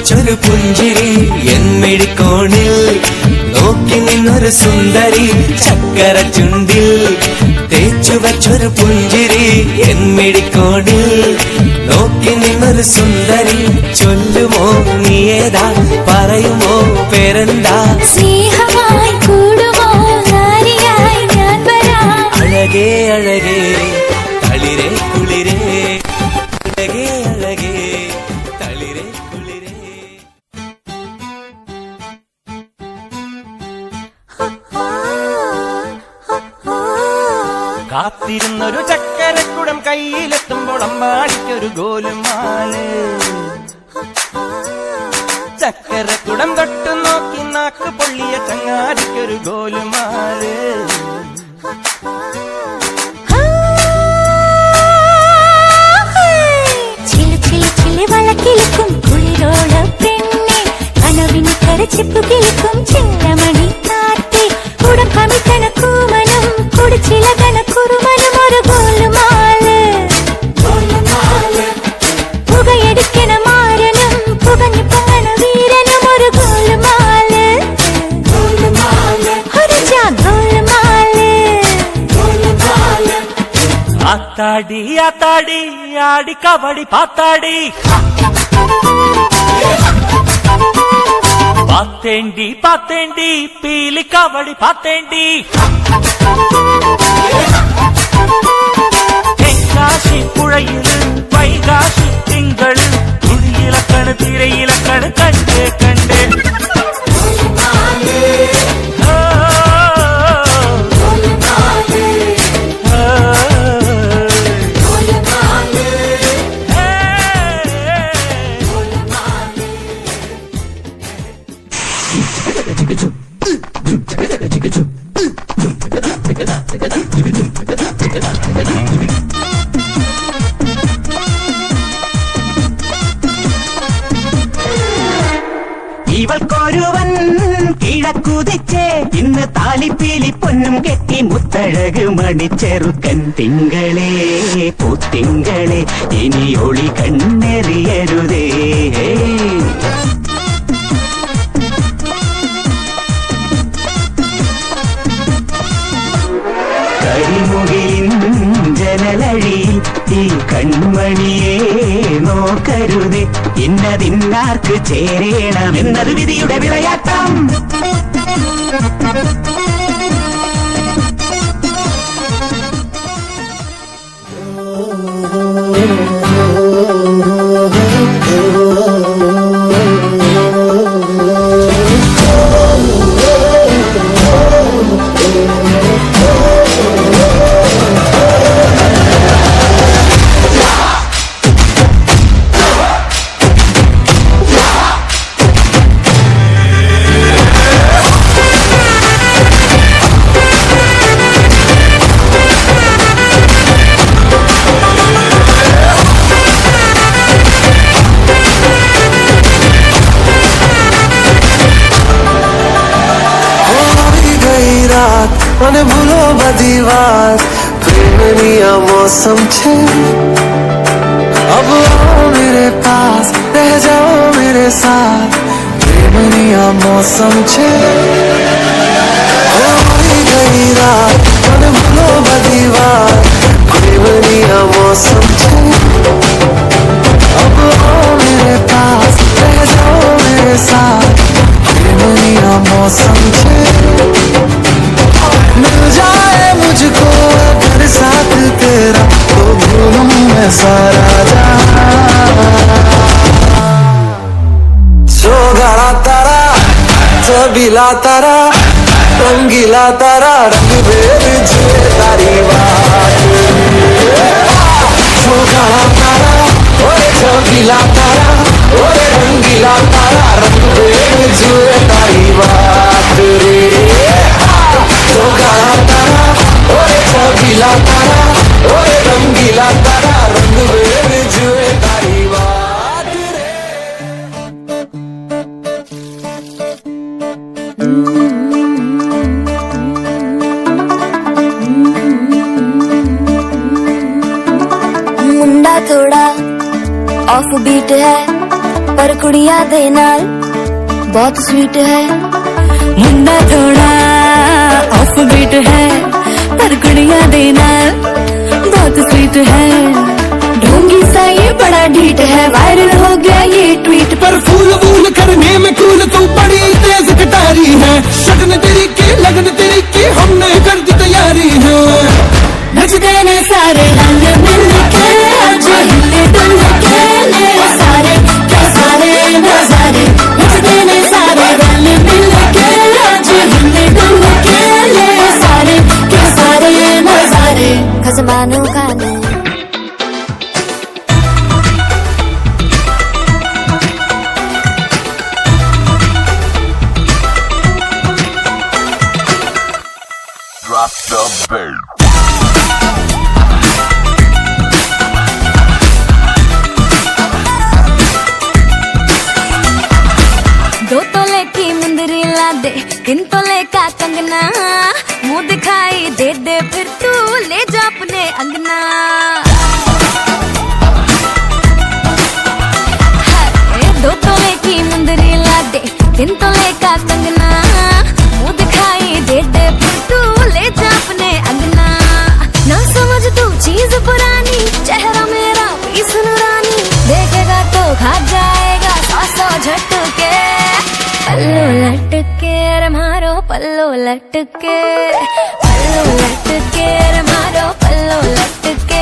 ചൊരു പുഞ്ചിരി എന്മിഴിക്കോണിൽ നോക്കി നിന്നൊരു സുന്ദരി ചക്കര ചുണ്ടിൽ തേച്ചു വച്ചൊരു പുഞ്ചിരി എന്മിഴിക്കോണിൽ നോക്കി നിന്നൊരു സുന്ദരി ചൊല്ലുമോ നീയേതാ പറയുമോ പേരെന്താ സ്നേഹമായി കൂടുമോ നാരിയായി ഞാൻ വരാം അഴകേ അഴകേ തളിരേ കുളിരേ അഴകേ അഴകേ തളിരേ കുളിരേ കാത്തിരുന്നൊരു ചക്കരക്കുടം കയ്യിലെത്തുമ്പോൾ അമ്മാടിക്കൊരു ഗോലുമാല് ചക്കരക്കുടം തൊട്ടു നോക്കി നാക്ക് പൊള്ളിയ ചങ്ങാടിക്കൊരു ഗോലുമാല് വളക്കിളിക്കും കുളിരോള പെണ്ണെ കനവിന് കരച്ചിപ്പു കിളിക്കും ചെല്ലമണി കാറ്റേ കുടക്കമിത്തന കൂമനും കുടിച്ചില കണക്കുറുമനും ഒരു ഗോലുമാല് പുകയടിക്കണ മാരനും പുകഞ്ഞു പൊങ്ങണ വീരനും ഒരു ഗോലുമാല് ഒരു ഗോലുമാല് ആത്താടി ആത്താടി ആടി കബടി പാത്താടി പാത്തേണ്ടി പാത്തേണ്ടി പീലി കബടി പാത്തേണ്ടി തെങ്കാശി പുഴയിൽ വൈകാശി തിങ്കൾ തുടിയിലക്കണ് തിരയിലക്കണ് കണ്ടേ കണ്ടേ ഇവൾക്കൊരുവൻ കിഴക്കുതിച്ചേ ഇന്ന് താലിപ്പീലി പൊന്നും കെട്ടി മുത്തഴക് മണിച്ചെറുക്കൻ തിങ്കളേ പൂത്തിങ്കളെ ഇനി ഒളി കണ്ണെറിയരുതേ കരിമുകിലിൻ ജനലഴിയിൽ ഈ കൺമണിയെ നോക്കരുതേ ഇന്നതിന്നാർക്ക് ചേരേണം എന്നത് വിധിയുടെ വിളയാട്ടം મને ભૂલો બધી વાત પ્રેમની આ મૌસમ છે अब आओ मेरे पास रह जाओ मेरे साथ प्रेमनी आ मौसम छे होई गई रात मन भूलो बधी बात प्रेमनी आ मौसम छे अब आओ मेरे पास रह जाओ मेरे साथ प्रेमनी आ मौसम छे मिल जाए मुझको अगर साथ तेरा तो भूलूं मैं सारा सोगाड़ा तारा चबीला तारा रंगीला तारा रंग बेर जुए तारी बात सोगाड़ा तारा ओए चबीला तारा ओए रंगीला तारा रंग बेर जुए तारी बात रे सोगाड़ा तारा ओए चबीला तारा ओए रंगीला तारा रंग बेर जुए तारी बात रे मुंडा थोड़ा ऑफ बीट है पर कुड़िया दे नाल बहुत स्वीट है मुंडा थोड़ा ऑफ बीट है पर कुड़िया दे नाल बहुत स्वीट है ढोंगी सा ये बड़ा ढीठ है वायरल हो गया ये ट्वीट पर फूल वूल करने में कूल तू बड़ी तेज कटारी है शगन तेरी की लगन तेरी की हमने कर दी तैयारी है नचते ने सारे रंग मिल के आज हिले डुल के ले सारे के सारे नजारे नचते ने सारे रंग मिल के आज हिले डुल के ले सारे के सारे नजारे खजमानों का ने Drop the beat. दो तोले की मुंदरी ला दे 3 तोले का कंगना मुंह दिखाई दे दे फिर तू ले जा अपने अंगना हाय, 2 तोले की मुंदरी ला दे 3 तोले का कंगना मुंह दिखाई दे दे फिर तू ले जा अपने अंगना ना समझ तू चीज पुरानी चेहरा मेरा पीस नूरानी देखेगा तो खा जाएगा 100 झटके पल्लो लटके रे मारो पल्लो लटके रे मारो पल्लो लटके